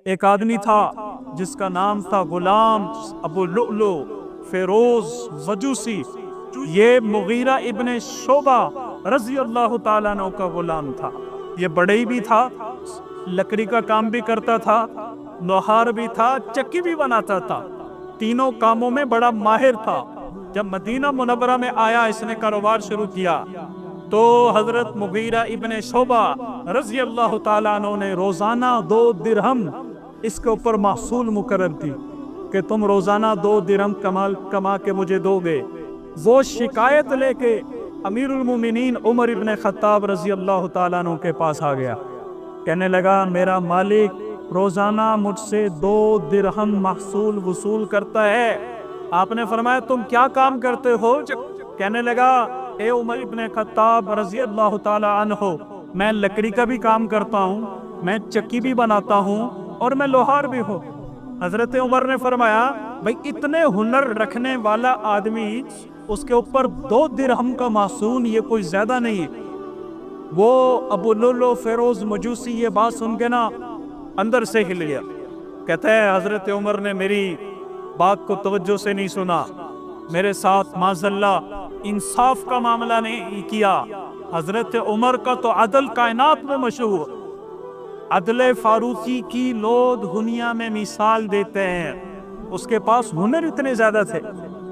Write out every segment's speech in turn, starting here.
ایک آدمی تھا جس کا نام تھا غلام ابو لؤلؤ فیروز وجوسی. یہ مغیرہ ابن شعبہ رضی اللہ تعالیٰ عنہ کا غلام تھا. یہ بڑھئی بھی تھا، لکڑی کا کام بھی کرتا تھا، لوہار بھی تھا، چکی بھی بناتا تھا. تینوں کاموں میں بڑا ماہر تھا. جب مدینہ منورہ میں آیا، اس نے کاروبار شروع کیا تو حضرت مغیرہ ابن شعبہ رضی اللہ تعالیٰ عنہ نے روزانہ 2 درہم اس کے اوپر محصول مقرر کی کہ تم روزانہ 2 درہم کما کے مجھے دو گے. وہ شکایت لے کے امیر المومنین عمر ابن خطاب رضی اللہ تعالیٰ عنہ کے پاس آ گیا. کہنے لگا میرا مالک روزانہ مجھ سے 2 درہم محصول وصول کرتا ہے. آپ نے فرمایا تم کیا کام کرتے ہو؟ کہنے لگا اے عمر ابن خطاب رضی اللہ تعالیٰ عنہ، میں لکڑی کا بھی کام کرتا ہوں، میں چکی بھی بناتا ہوں اور میں لوہار بھی ہوں. حضرت عمر نے فرمایا بھئی اتنے ہنر رکھنے والا آدمی، اس کے اوپر 2 درہم کا محصول، یہ کوئی زیادہ نہیں. وہ ابو لؤلؤ فیروز مجوسی یہ بات سن کے نا اندر سے ہل گیا. کہتا ہے حضرت عمر نے میری بات کو توجہ سے نہیں سنا، میرے ساتھ معاذاللہ انصاف کا معاملہ نہیں کیا. حضرت عمر کا تو عدل کائنات میں مشہور، عدل فاروقی کی لوگ دنیا میں مثال دیتے ہیں. اس کے پاس ہنر اتنے زیادہ تھے.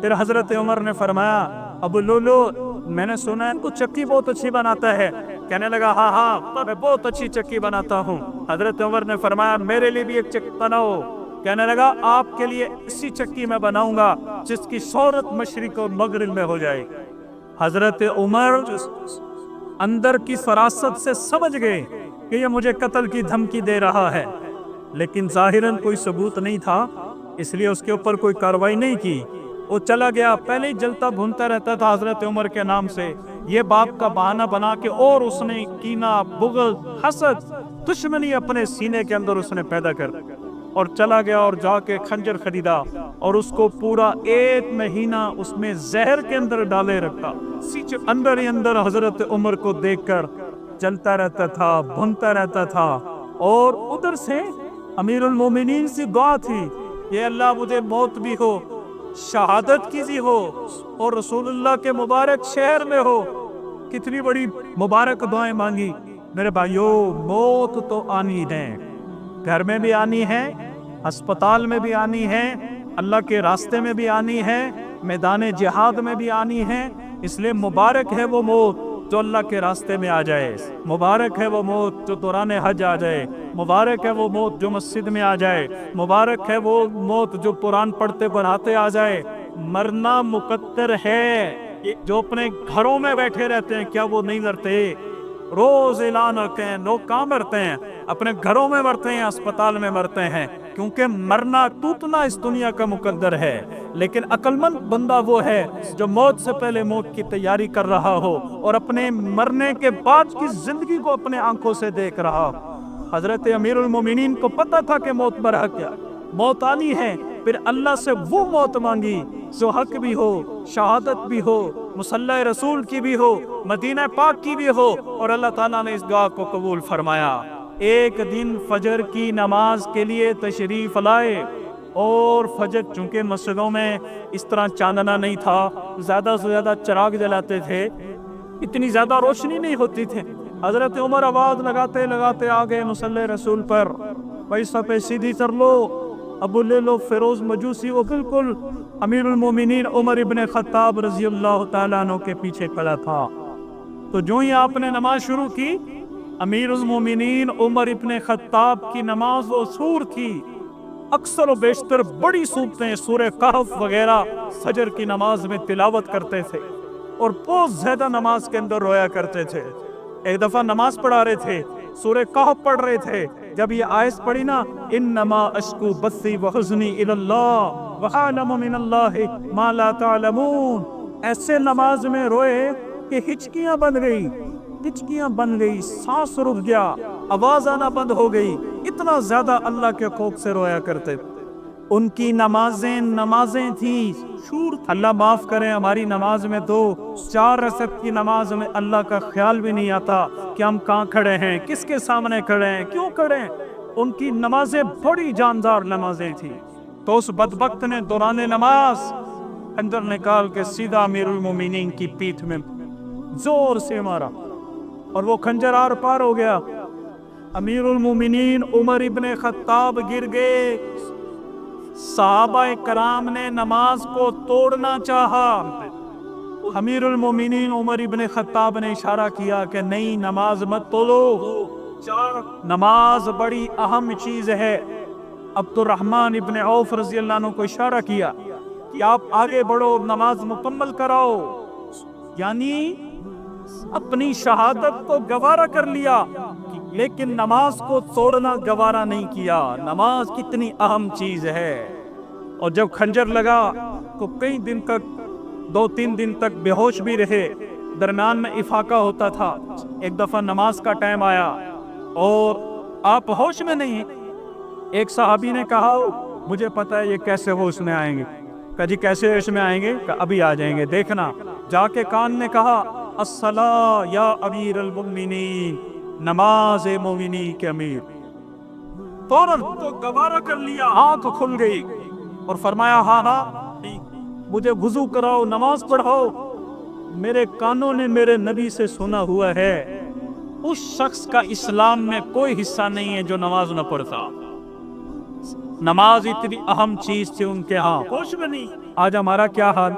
پھر حضرت عمر نے فرمایا ابو لؤلؤ، میں نے سنا ہے تو چکی بہت اچھی بناتا ہے. کہنے لگا ہاں میں بہت اچھی چکی بناتا ہوں. حضرت عمر نے فرمایا میرے لیے بھی ایک چکی بناؤ. کہنے لگا آپ کے لیے اسی چکی میں بناؤں گا جس کی شہرت مشرق اور مغرب میں ہو جائے. حضرت عمر اندر کی فراست سے سمجھ گئے کہ یہ مجھے قتل کی دھمکی دے رہا ہے، لیکن ظاہراً کوئی ثبوت نہیں تھا، اس لیے اس کے اوپر کوئی کارروائی نہیں کی. وہ چلا گیا. پہلے ہی جلتا بھونتا رہتا تھا حضرت عمر کے نام سے. یہ باپ کا بہانہ بنا کے اور اس نے کینہ، بغض، حسد، دشمنی اپنے سینے کے اندر اس نے پیدا کر اور چلا گیا اور جا کے خنجر خریدا اور اس کو پورا 1 مہینہ اس میں زہر کے اندر ڈالے رکھا. اندر ہی اندر حضرت عمر کو دیکھ کر چلتا رہتا تھا، بھونتا رہتا تھا. اور ادھر سے امیر المومنین سے دعا تھی یہ اللہ مجھے موت بھی ہو، شہادت کی بھی ہو اور رسول اللہ کے مبارک شہر میں ہو. کتنی بڑی مبارک دعائیں مانگی. میرے بھائیو، موت تو آنی ہے، گھر میں بھی آنی ہے، ہسپتال میں بھی آنی ہے، اللہ کے راستے میں بھی آنی ہے، میدان جہاد میں بھی آنی ہے. اس لیے مبارک ہے وہ موت جو اللہ کے راستے میں آ جائے، مبارک ہے وہ موت جو دوران حج آ جائے، مبارک ہے وہ موت جو مسجد میں آ جائے، مبارک ہے وہ موت جو قرآن پڑھتے پڑھاتے آ جائے. مرنا مقدر ہے. جو اپنے گھروں میں بیٹھے رہتے ہیں کیا وہ نہیں مرتے؟ روز اعلان کرتے ہیں لوگ کہاں مرتے ہیں؟ اپنے گھروں میں مرتے ہیں، اسپتال میں مرتے ہیں، کیونکہ مرنا ٹوٹنا اس دنیا کا مقدر ہے. لیکن عقل مند بندہ وہ ہے جو موت سے پہلے موت کی تیاری کر رہا ہو اور اپنے مرنے کے بعد کی زندگی کو اپنے آنکھوں سے دیکھ رہا ہو. حضرت امیر المومنین کو پتہ تھا کہ موت برحق ہے، موت آنی ہے. پھر اللہ سے وہ موت مانگی جو حق بھی ہو، شہادت بھی ہو، مصلی رسول کی بھی ہو، مدینہ پاک کی بھی ہو، اور اللہ تعالیٰ نے اس دعا کو قبول فرمایا. ایک دن فجر کی نماز کے لیے تشریف لائے اور فجر، چونکہ مسجدوں میں اس طرح چاندنا نہیں تھا، زیادہ سے زیادہ چراغ جلاتے تھے، اتنی زیادہ روشنی نہیں ہوتی تھی. حضرت عمر آواز لگاتے لگاتے آگے مصلی رسول پر، پیسہ پہ سیدھی کر لو. ابو لؤلؤ فیروز مجوسی وہ بالکل امیر المومنین عمر ابن خطاب رضی اللہ تعالیٰ عنہ کے پیچھے کھڑا تھا. تو جو ہی آپ نے نماز شروع کی، امیر المومنین عمر ابن خطاب کی نماز وہ سور تھی. اکثر و بیشتر بڑی صورتیں، سورہ کہف وغیرہ فجر کی نماز میں تلاوت کرتے تھے اور بہت زیادہ نماز کے اندر رویا کرتے تھے. ایک دفعہ نماز پڑھا رہے تھے، سورہ کہف پڑھ رہے تھے، جب یہ آیت پڑھی نا، انما اشکو بثی وحزنی الی اللہ واعلم من اللہ ما لا تعلمون، ایسے نماز میں روئے کہ ہچکیاں بن گئی، سانس رک گیا، آواز آنا بند ہو گئی. اتنا زیادہ اللہ کے خوف سے رویا کرتے. ان کی نمازیں تھیں شور. اللہ معاف کریں، ہماری نماز میں تو 4 رکعت کی نماز میں اللہ کا خیال بھی نہیں آتا کہ ہم کہاں کھڑے ہیں، کس کے سامنے کھڑے ہیں، کیوں کھڑے ہیں. ان کی نمازیں بڑی جاندار نمازیں تھیں، تو اس بدبخت نے دوران نماز خنجر نکال کے سیدھا امیر المومنین کی پیٹھ میں زور سے مارا اور وہ خنجر آر پار ہو گیا۔ امیر المومنین عمر ابن خطاب گر گئے۔ صحابہ کرام نے نماز کو توڑنا چاہا، امیر المومنین عمر ابن خطاب نے اشارہ کیا کہ نہیں، نماز مت توڑو، نماز بڑی اہم چیز ہے۔ عبد الرحمن ابن عوف رضی اللہ عنہ کو اشارہ کیا کہ آپ آگے بڑھو، نماز مکمل کراؤ، یعنی اپنی شہادت کو گوارا کر لیا لیکن نماز کو توڑنا گوارا نہیں کیا۔ نماز کتنی اہم چیز ہے۔ اور جب خنجر لگا تو کئی دن تک، 2-3 دن تک بے ہوش بھی رہے، درمیان میں افاقہ ہوتا تھا۔ ایک دفعہ نماز کا ٹائم آیا اور آپ ہوش میں نہیں۔ ایک صحابی نے کہا مجھے پتہ ہے یہ کیسے ہوش میں آئیں گے۔ کہا جی کیسے ہوش میں آئیں گے؟ کہا ابھی آ جائیں گے، دیکھنا۔ جا کے کان نے کہا الصلاۃ یا امیر المؤمنین، نماز مومنی کے امیر۔ فوراً تو گوارا کر لیا، آنکھ کھل گئی اور فرمایا ہاں مجھے وضو کراؤ، نماز پڑھاؤ۔ میرے کانوں نے میرے نبی سے سنا ہوا ہے اس شخص کا اسلام میں کوئی حصہ نہیں ہے جو نماز نہ پڑھتا۔ نماز اتنی اہم چیز تھی ان کے ہاں، ہوش میں نہیں۔ آج ہمارا کیا حال،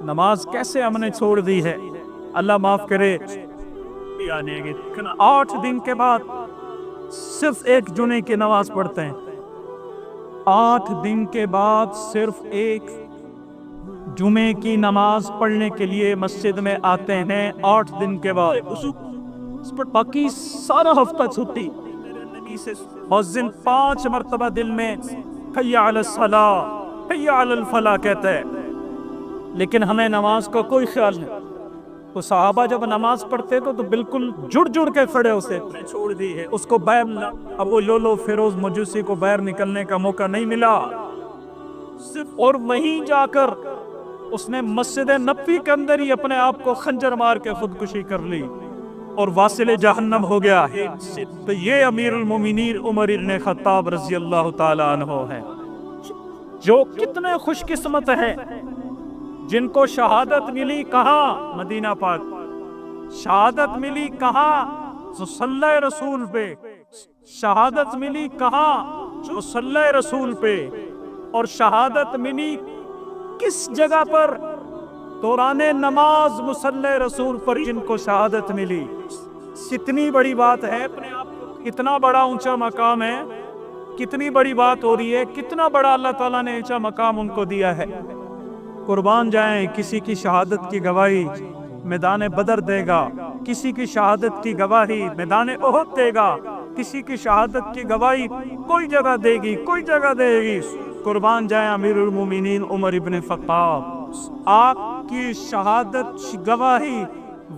نماز کیسے ہم نے چھوڑ دی ہے، اللہ معاف کرے۔ 8 دن کے بعد صرف ایک جمعے کی نماز پڑھتے ہیں، 8 دن کے بعد صرف ایک جمعے کی نماز پڑھنے کے لیے مسجد میں آتے ہیں 8 دن کے بعد، باقی سارا ہفتہ چھٹی۔ مؤذن 5 مرتبہ دل میں حی علی الصلاۃ حی علی الفلاح کہتا ہے، لیکن ہمیں نماز کا کوئی خیال نہیں۔ تو صحابہ جب نماز پڑھتے تو بالکل جڑ جڑ کے کھڑے ہوتے، چھوڑ دی ہے اس کو باہر۔ ابو لولو فیروز مجوسی کو باہر نکلنے کا موقع نہیں ملا، اور وہیں جا کر اس نے مسجد نبوی کے اندر ہی اپنے آپ کو خنجر مار کے خودکشی کر لی اور واصل جہنم ہو گیا۔ تو یہ امیر المومنین عمر بن خطاب رضی اللہ تعالی عنہ ہے، جو کتنے خوش قسمت ہیں جن کو شہادت ملی کہاں؟ مدینہ پاک۔ شہادت ملی کہاں؟ مصلی رسول پہ۔ شہادت ملی کہاں؟ مصلی رسول پہ۔ اور شہادت ملی کس جگہ پر؟ دوران نماز مصلی رسول پر جن کو شہادت ملی۔ کتنی بڑی بات ہے، اپنے آپ اتنا بڑا اونچا مقام ہے، کتنی بڑی بات ہو رہی ہے، کتنا بڑا اللہ تعالیٰ نے اونچا مقام ان کو دیا ہے۔ قربان جائیں، کسی کی شہادت کی گواہی میدان بدر دے گا، کسی کی شہادت کی گواہی میدان احد دے گا، کسی کی شہادت کی گواہی کوئی جگہ دے گی، کوئی جگہ دے گی۔ قربان جائیں امیر المومنین عمر ابن خطاب، آپ کی شہادت گواہی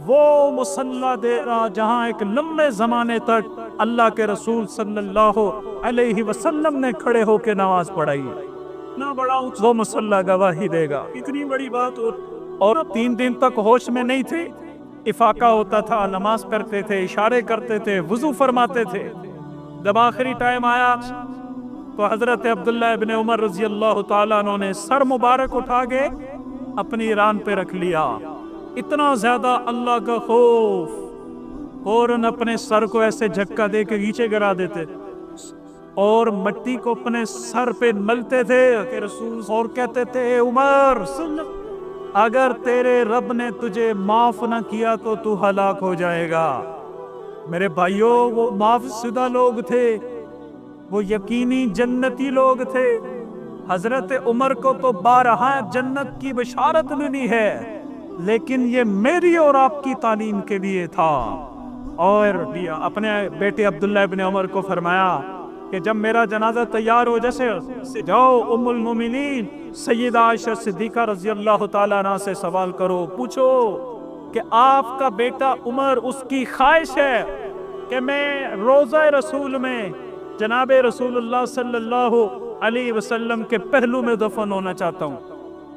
وہ مصلی دے رہا جہاں ایک لمبے زمانے تک اللہ کے رسول صلی اللہ علیہ وسلم نے کھڑے ہو کے نماز پڑھائی، اتنا بڑا وہ مصلی گواہی دے گا، اتنی بڑی بات۔ اور 3 دن تک ہوش میں نہیں تھے، افاقہ ہوتا تھا، نماز پڑھتے تھے، اشارے کرتے تھے، وضو فرماتے تھے۔ جب آخری ٹائم آیا تو حضرت عبداللہ ابن عمر رضی اللہ تعالیٰ عنہ نے سر مبارک اٹھا کے اپنی ران پہ رکھ لیا، اتنا زیادہ اللہ کا خوف، فوراً اپنے سر کو ایسے جھٹکا دے کے نیچے گرا دیتے اور مٹی کو اپنے سر پہ ملتے تھے کہ رسول، اور کہتے تھے اے عمر، اگر تیرے رب نے تجھے معاف نہ کیا تو تو ہلاک ہو جائے گا۔ میرے بھائیوں، وہ معاف شدہ لوگ تھے، وہ یقینی جنتی لوگ تھے۔ حضرت عمر کو تو بارہا جنت کی بشارت ملی ہے، لیکن یہ میری اور آپ کی تعلیم کے لیے تھا۔ اور اپنے بیٹے عبداللہ ابن عمر کو فرمایا کہ جب میرا جنازہ تیار ہو جیسے جاؤ ام المومنین سیدہ عائشہ صدیقہ رضی اللہ تعالیٰ عنہ سے سوال کرو، پوچھو کہ آپ کا بیٹا عمر، اس کی خواہش ہے کہ میں روضہ رسول میں جناب رسول اللہ صلی اللہ علیہ وسلم کے پہلو میں دفن ہونا چاہتا ہوں۔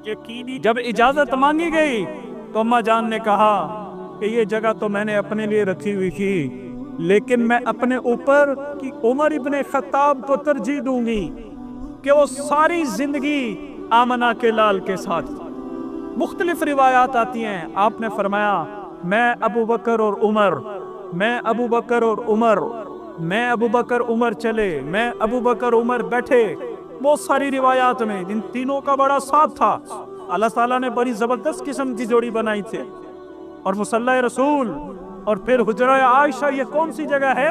یقینی جب اجازت مانگی گئی تو اماں جان نے کہا کہ یہ جگہ تو میں نے اپنے لیے رکھی ہوئی تھی، لیکن میں اپنے اوپر کہ عمر ابن خطاب کو ترجیح دوں گی کہ وہ ساری زندگی آمنہ کے لال کے ساتھ۔ مختلف روایات آتی ہیں، آپ نے فرمایا میں ابو بکر اور عمر، میں ابو بکر اور عمر، میں ابو بکر عمر چلے، میں ابو بکر عمر بیٹھے۔ بہت ساری روایات میں ان تینوں کا بڑا ساتھ تھا۔ اللہ تعالیٰ نے بڑی زبردست قسم کی جوڑی بنائی تھی۔ اور مصلی رسول اور پھر حجرہ عائشہ، یہ کون سی جگہ ہے؟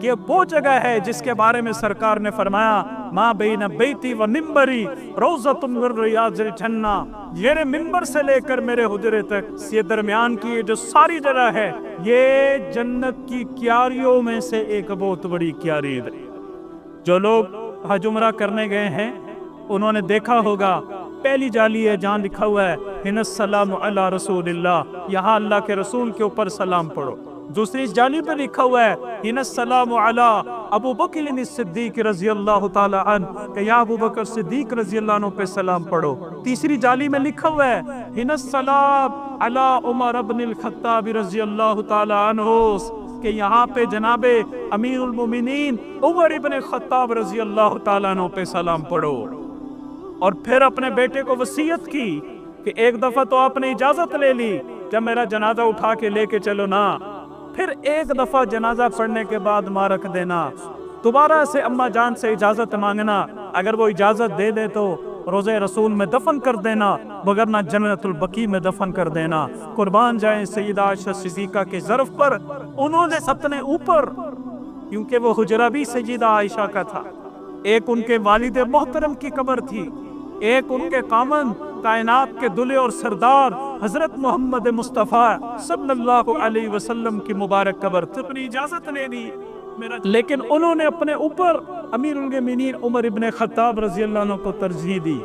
یہ وہ جگہ ہے جس کے بارے میں سرکار نے فرمایا ما بین بیتی و ممبری روضۃ من ریاض الجنہ، میرے ممبر سے لے کر میرے حجرے تک یہ درمیان کی جو ساری جگہ ہے، یہ جنت کی کیاریوں میں سے ایک بہت بڑی کیاری ہے۔ جو لوگ حج عمرہ کرنے گئے ہیں انہوں نے دیکھا ہوگا پہلی جالی ہے جہاں لکھا ہوا ہے ان السلام علی رسول اللہ، یہاں اللہ کے رسول کے اوپر سلام پڑھو۔ دوسری جالی پہ لکھا ہوا ہے ان السلام علی ابو بکر الصدیق رضی اللہ تعالی عنہ، کہ یا ابو بکر صدیق رضی اللہ عنہ پہ سلام پڑھو۔ تیسری جالی میں لکھا ہوا ہے ان السلام علی عمر بن الخطاب رضی اللہ تعالی عنہ، کہ یہاں پہ جناب امیر المومنین عمر ابن خطاب رضی اللہ تعالیٰ عنہ پہ سلام پڑھو۔ اور پھر اپنے بیٹے کو وصیت کی کہ ایک دفعہ تو آپ نے اجازت لے لی جب میرا جنازہ اٹھا کے لے کے چلو نا، پھر ایک دفعہ جنازہ پڑھنے کے بعد ماں رکھ دینا، دوبارہ سے اماں جان سے اجازت مانگنا، اگر وہ اجازت دے دے تو روضہ رسول میں دفن کر دینا، وگرنہ جنت البقیع میں دفن کر دینا۔ قربان جائیں سیدہ عائشہ صدیقہ کے ظرف پر، انہوں نے اپنے اوپر، کیونکہ وہ حجرہ بھی سیدہ عائشہ کا تھا، ایک ان کے والد محترم کی قبر تھی، ایک ان کے قامن کائنات کے دلے اور سردار حضرت محمد مصطفیٰ صلی اللہ علیہ وسلم کی مبارک قبر تھی۔ اپنی اجازت لے دی، لیکن انہوں نے اپنے اوپر امیر المومنین عمر ابن خطاب رضی اللہ عنہ کو ترجیح دی،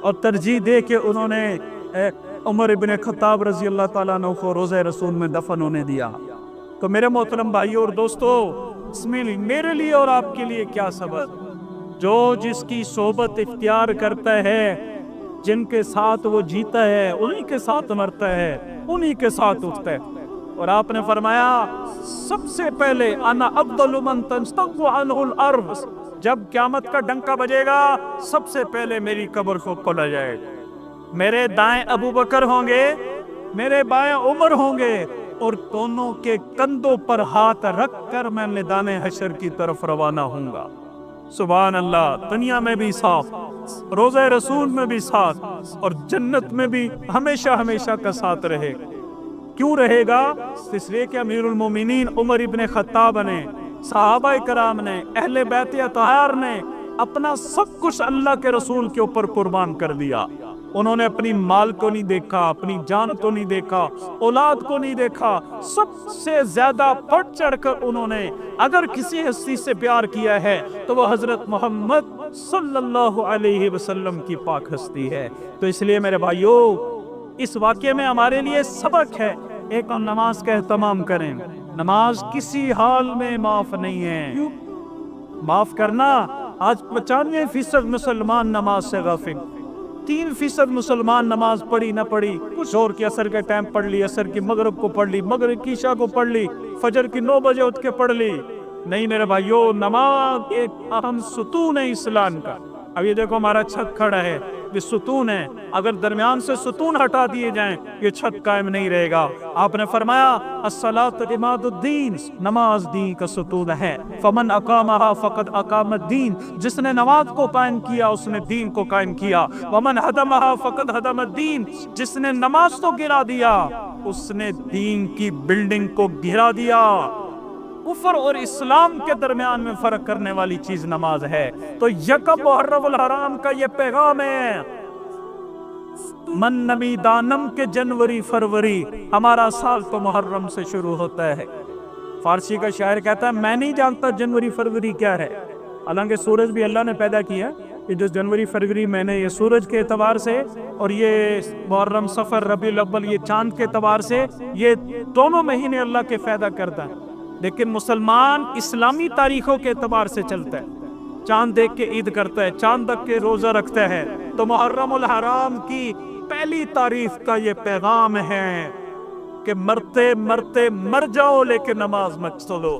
اور ترجیح دے کے انہوں نے عمر ابن خطاب رضی اللہ تعالیٰ عنہ کو روضہ رسول میں دفن ہونے دیا۔ تو میرے محترم بھائیوں اور دوستو، اس میں میرے لیے اور آپ کے لیے کیا سبق؟ جو جس کی صحبت اختیار کرتا ہے، جن کے ساتھ وہ جیتا ہے انہی کے ساتھ مرتا ہے، انہی کے ساتھ اٹھتا ہے۔ اور آپ نے فرمایا سب سے پہلے انا افضل من تنشق عنہ الارض، جب قیامت کا ڈنکا بجے گا سب سے پہلے میری قبر کو کھولا جائے گا، میرے دائیں ابو بکر ہوں گے، میرے بائیں عمر ہوں گے، اور دونوں کے کندھوں پر ہاتھ رکھ کر میں میدان حشر کی طرف روانہ ہوں گا۔ سبحان اللہ، دنیا میں بھی ساتھ، روضہ رسول میں بھی ساتھ، اور جنت میں بھی ہمیشہ ہمیشہ کا ساتھ رہے گا۔ کیوں رہے گا؟ اس لیے کہ امیر المومنین عمر ابن خطاب نے، صحابہ کرام نے، اہل بیت اطہار نے اپنا سب کچھ اللہ کے رسول کے اوپر قربان کر دیا۔ انہوں نے اپنی مال کو نہیں دیکھا، اپنی جان کو نہیں دیکھا، اولاد کو نہیں دیکھا، سب سے زیادہ بڑھ چڑھ کر انہوں نے اگر کسی ہستی سے پیار کیا ہے تو وہ حضرت محمد صلی اللہ علیہ وسلم کی پاک ہستی ہے۔ تو اس لیے میرے بھائیوں، اس واقعے میں ہمارے لیے سبق ہے، ایک ہم نماز کا اہتمام کریں۔ نماز کسی حال میں معاف نہیں ہے۔ معاف کرنا، آج 95% مسلمان نماز سے غافل، 3% مسلمان نماز پڑھی نہ پڑھی، ظہر کی اثر کے ٹائم پڑھ لی، اثر کی مغرب کو پڑھ لی، مغرب کی عشاء کو پڑھ لی، فجر کی 9 بجے اٹھ کے پڑھ لی۔ نہیں میرے بھائیوں، نماز ایک اہم ستون ہے اسلام کا۔ اب یہ دیکھو ہمارا چھت کھڑا ہے، یہ ستون ہے، اگر درمیان سے ستون ہٹا دیے جائیں یہ چھت قائم نہیں رہے گا۔ آپ نے فرمایا الصلاۃ عماد الدین، نماز دین کا ستون ہے۔ فمن اقامها فقد اقام الدین، جس نے نماز کو قائم کیا اس نے دین کو قائم کیا۔ ومن هدمها فقد هدم الدین، جس نے نماز کو گرا دیا اس نے دین کی بلڈنگ کو گرا دیا۔ کفر اور اسلام کے درمیان میں فرق کرنے والی چیز نماز ہے۔ تو یکم محرم الحرام کا یہ پیغام ہے، من نمی دانم کے جنوری فروری، ہمارا سال تو محرم سے شروع ہوتا ہے۔ فارسی کا شاعر کہتا ہے میں نہیں جانتا جنوری فروری کیا ہے، حالانکہ سورج بھی اللہ نے پیدا کیا، یہ جو جنوری فروری میں نے یہ سورج کے اعتبار سے، اور یہ محرم صفر ربیع الاول یہ چاند کے اعتبار سے، یہ دونوں مہینے اللہ کے پیدا کرتا ہے۔ لیکن مسلمان اسلامی تاریخوں کے اعتبار سے چلتا ہے، چاند دیکھ کے عید کرتا ہے، چاند دیکھ کے روزہ رکھتا ہے۔ تو محرم الحرام کی پہلی تاریخ کا یہ پیغام ہے کہ مرتے مرتے مر جاؤ لیکن نماز مت چھوڑو،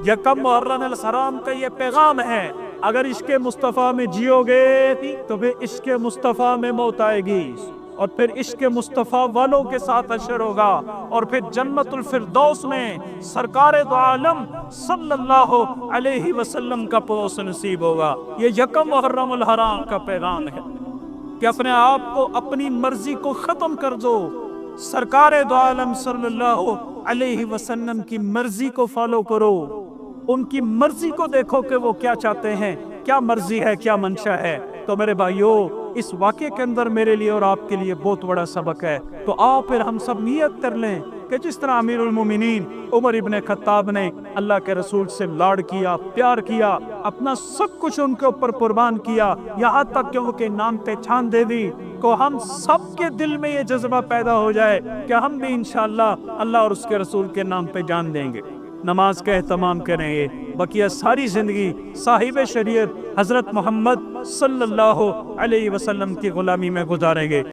یکم محرم الحرام کا یہ پیغام ہے، اگر عشق مصطفیٰ میں جیو گے تو پھر عشق مصطفیٰ میں موت آئے گی، اور پھر عشق مصطفیٰ والوں کے ساتھ حشر ہوگا، اور پھر جنت الفردوس میں سرکار دو عالم صلی اللہ علیہ وسلم کا پڑوس نصیب ہوگا۔ یہ یکم محرم الحرام کا پیغام ہے کہ اپنے آپ کو، اپنی مرضی کو ختم کر دو، سرکار دو عالم صلی اللہ علیہ وسلم کی مرضی کو فالو کرو، ان کی مرضی کو دیکھو کہ وہ کیا چاہتے ہیں، کیا مرضی ہے، کیا منشا ہے۔ تو میرے بھائیوں، اس واقعے کے اندر میرے لیے اور آپ کے لیے بہت بڑا سبق ہے۔ تو آؤ پھر ہم سب نیت کر لیں کہ جس طرح امیر المومنین عمر ابن خطاب نے اللہ کے رسول سے لاڈ کیا، پیار کیا، اپنا سب کچھ ان کے اوپر قربان کیا، یہاں تک کہ ان کے نام پہ چھان دے دی، کو ہم سب کے دل میں یہ جذبہ پیدا ہو جائے کہ ہم بھی انشاءاللہ اللہ اور اس کے رسول کے نام پہ جان دیں گے، نماز کا اہتمام کریں گے، بقیہ ساری زندگی صاحب شریعت حضرت محمد صلی اللہ علیہ وسلم کی غلامی میں گزاریں گے۔